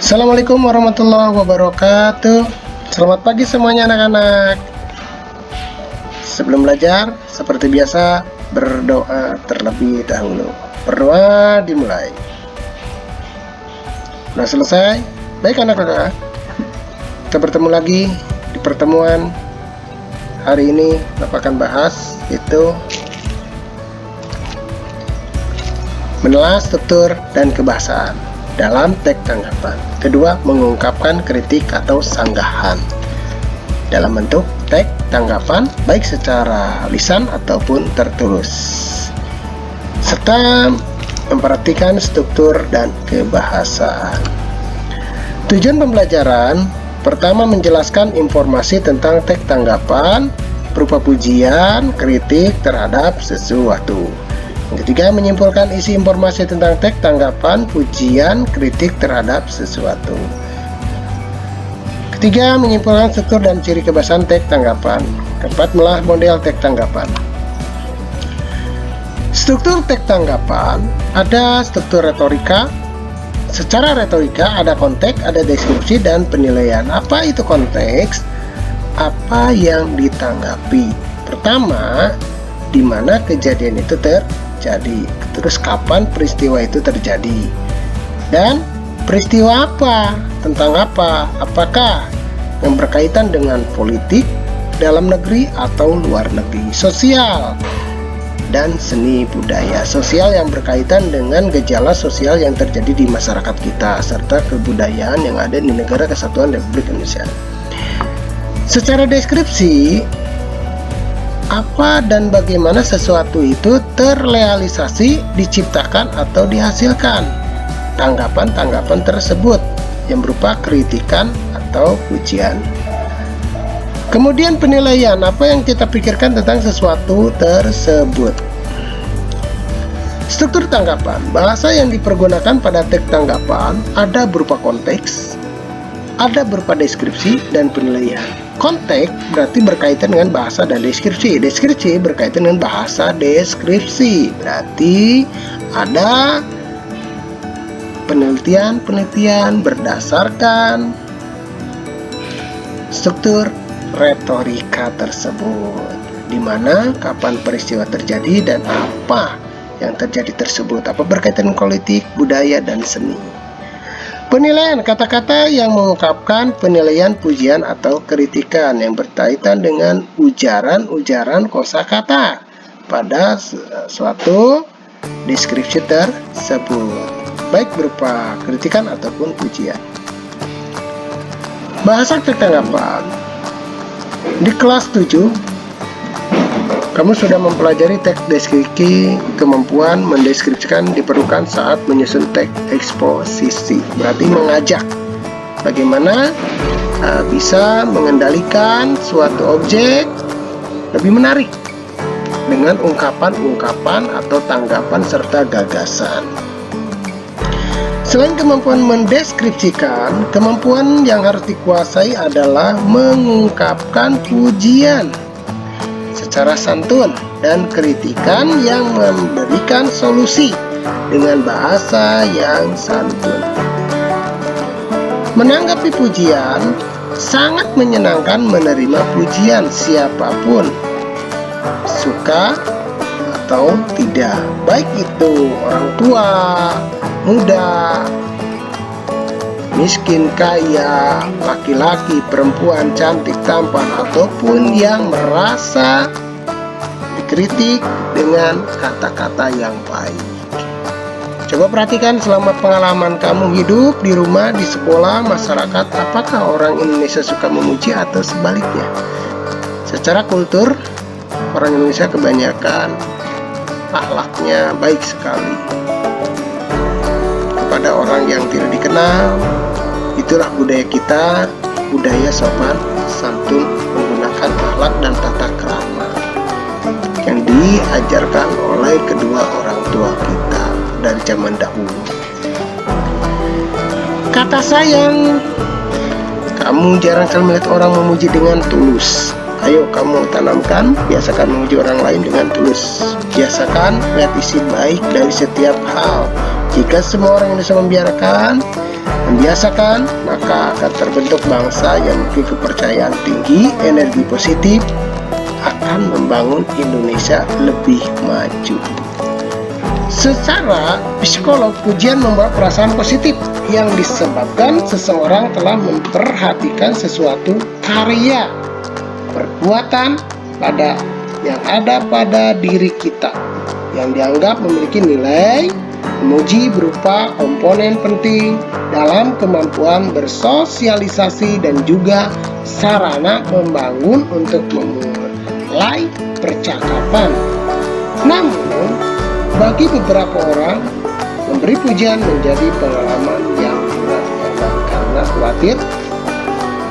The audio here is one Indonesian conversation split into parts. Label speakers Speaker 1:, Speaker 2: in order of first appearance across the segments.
Speaker 1: Assalamualaikum warahmatullahi wabarakatuh. Selamat pagi semuanya anak-anak. Sebelum belajar, seperti biasa, berdoa terlebih dahulu. Berdoa dimulai. Sudah selesai? Baik anak-anak, kita bertemu lagi di pertemuan hari ini. Bapak akan bahas itu menelaah struktur dan kebahasaan dalam teks tanggapan. Kedua, mengungkapkan kritik atau sanggahan dalam bentuk teks tanggapan baik secara lisan ataupun tertulis, serta memperhatikan struktur dan kebahasaan. Tujuan pembelajaran pertama, menjelaskan informasi tentang teks tanggapan berupa pujian, kritik terhadap sesuatu. Yang ketiga, menyimpulkan isi informasi tentang teks tanggapan, pujian, kritik terhadap sesuatu. Ketiga, menyimpulkan struktur dan ciri kebahasaan teks tanggapan. Keempat, menelaah model teks tanggapan. Struktur teks tanggapan ada struktur retorika. Secara retorika ada konteks, ada deskripsi, dan penilaian. Apa itu konteks? Apa yang ditanggapi? Pertama, di mana kejadian itu terjadi, terus kapan peristiwa itu terjadi, dan peristiwa apa, tentang apa, apakah yang berkaitan dengan politik dalam negeri atau luar negeri, sosial dan seni budaya. Sosial yang berkaitan dengan gejala sosial yang terjadi di masyarakat kita, serta kebudayaan yang ada di negara kesatuan Republik Indonesia. Secara deskripsi, apa dan bagaimana sesuatu itu terrealisasi, diciptakan atau dihasilkan. Tanggapan-tanggapan tersebut yang berupa kritikan atau pujian. Kemudian penilaian, apa yang kita pikirkan tentang sesuatu tersebut. Struktur tanggapan, bahasa yang dipergunakan pada teks tanggapan ada berupa konteks, ada berupa deskripsi dan penilaian. Konteks berarti berkaitan dengan bahasa dan deskripsi. Deskripsi berkaitan dengan bahasa deskripsi. Berarti ada penelitian berdasarkan struktur retorika tersebut, di mana kapan peristiwa terjadi dan apa yang terjadi tersebut, apa berkaitan dengan politik, budaya, dan seni. Penilaian, kata-kata yang mengungkapkan penilaian, pujian, atau kritikan yang berkaitan dengan ujaran-ujaran kosakata pada suatu deskripsi tersebut, baik berupa kritikan ataupun pujian. Bahasa teks tanggapan. Di kelas 7, kamu sudah mempelajari teks deskripsi. Kemampuan mendeskripsikan diperlukan saat menyusun teks eksposisi. Berarti mengajak bagaimana bisa mengendalikan suatu objek lebih menarik dengan ungkapan-ungkapan atau tanggapan serta gagasan. Selain kemampuan mendeskripsikan, kemampuan yang harus dikuasai adalah mengungkapkan pujian secara santun dan kritikan yang memberikan solusi dengan bahasa yang santun. Menanggapi pujian, sangat menyenangkan menerima pujian siapapun, suka atau tidak, baik itu orang tua, muda, miskin, kaya, laki-laki, perempuan, cantik, tampan, ataupun yang merasa dikritik dengan kata-kata yang baik. Coba perhatikan selama pengalaman kamu hidup di rumah, di sekolah, masyarakat, apakah orang Indonesia suka memuji atau sebaliknya? Secara kultur, orang Indonesia kebanyakan akhlaknya baik sekali kepada orang yang tidak dikenal. Itulah budaya kita, budaya sopan santun, menggunakan akhlak dan tata krama yang diajarkan oleh kedua orang tua kita dari zaman dahulu. Kata sayang, kamu jarang sekali melihat orang memuji dengan tulus. Ayo kamu tanamkan, biasakan memuji orang lain dengan tulus. Biasakan lihat isi baik dari setiap hal. Jika semua orang yang bisa membiarkan membiasakan, maka akan terbentuk bangsa yang memiliki kepercayaan tinggi, energi positif, akan membangun Indonesia lebih maju. Secara psikolog, pujian membawa perasaan positif yang disebabkan seseorang telah memperhatikan sesuatu karya, perbuatan yang ada pada diri kita yang dianggap memiliki nilai. Memuji berupa komponen penting dalam kemampuan bersosialisasi dan juga sarana membangun untuk memulai percakapan. Namun, bagi beberapa orang, memberi pujian menjadi pengalaman yang kurang enak karena khawatir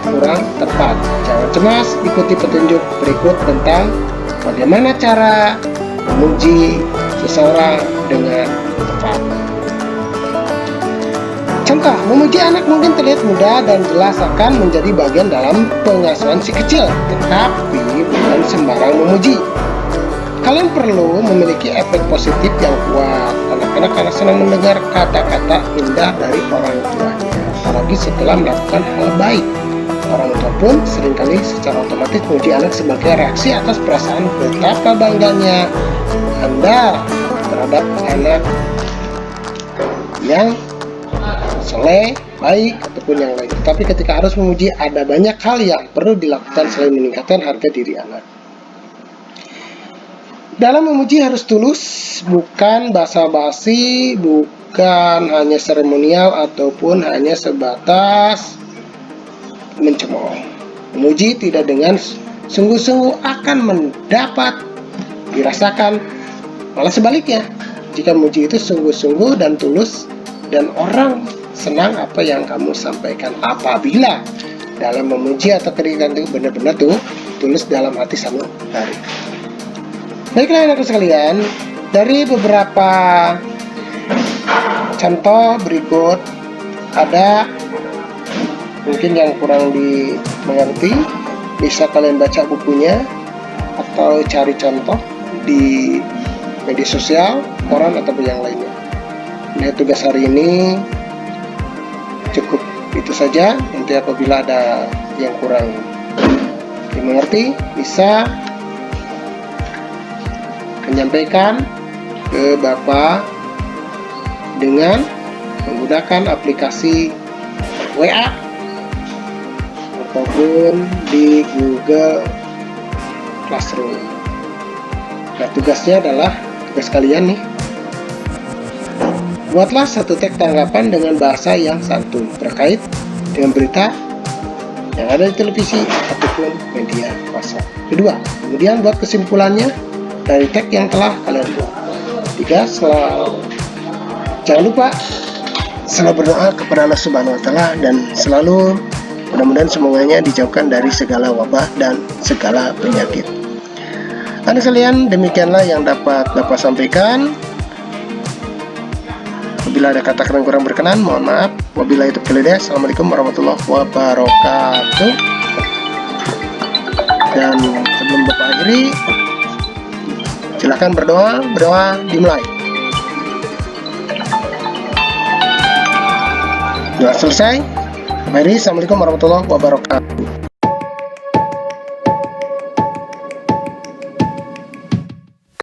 Speaker 1: kurang tepat. Jangan cemas, ikuti petunjuk berikut tentang bagaimana cara memuji seseorang dengan tepat. Contoh, memuji anak mungkin terlihat mudah dan jelas akan menjadi bagian dalam pengasuhan si kecil, tetapi bukan sembarang memuji. Kalian perlu memiliki efek positif yang kuat. Anak-anak karena senang mendengar kata-kata indah dari orang tuanya, apalagi setelah melakukan hal baik. Orang tua pun seringkali secara otomatis memuji anak sebagai reaksi atas perasaan betapa bangganya Anda terhadap anak yang soleh, baik, ataupun yang lain. Tapi ketika harus memuji, ada banyak hal yang perlu dilakukan selain meningkatkan harga diri anak. Dalam memuji harus tulus, bukan basa-basi, bukan hanya seremonial, ataupun hanya sebatas mencemooh. Memuji tidak dengan sungguh-sungguh akan mendapat dirasakan, malah sebaliknya. Jika memuji itu sungguh-sungguh dan tulus, dan orang senang apa yang kamu sampaikan. Apabila dalam memuji atau ketika itu benar-benar tulus dalam hati sanubari. Baiklah anakku sekalian, dari beberapa contoh berikut ada mungkin yang kurang dimengerti, bisa kalian baca bukunya atau cari contoh di media sosial, koran ataupun yang lainnya. Nah, tugas hari ini cukup itu saja. Nanti apabila ada yang kurang dimengerti, bisa menyampaikan ke Bapak dengan menggunakan aplikasi WA ataupun di Google Classroom. Nah, tugasnya adalah tugas kalian nih. Buatlah satu teks tanggapan dengan bahasa yang santun terkait dengan berita yang ada di televisi ataupun media massa. Kedua, kemudian buat kesimpulannya dari teks yang telah kalian buat. Tiga, jangan lupa selalu berdoa kepada Allah Subhanahu wa Ta'ala dan selalu mudah-mudahan semuanya dijauhkan dari segala wabah dan segala penyakit. Anak sekalian, demikianlah yang dapat Bapak sampaikan. Apabila ada kata-kata yang kurang berkenan, mohon maaf. Wabillahi taufiq wal hidayah. Assalamualaikum warahmatullahi wabarakatuh. Dan sebelum Bapak akhiri, silakan berdoa dimulai. Doa selesai. Mari, assalamualaikum warahmatullahi wabarakatuh.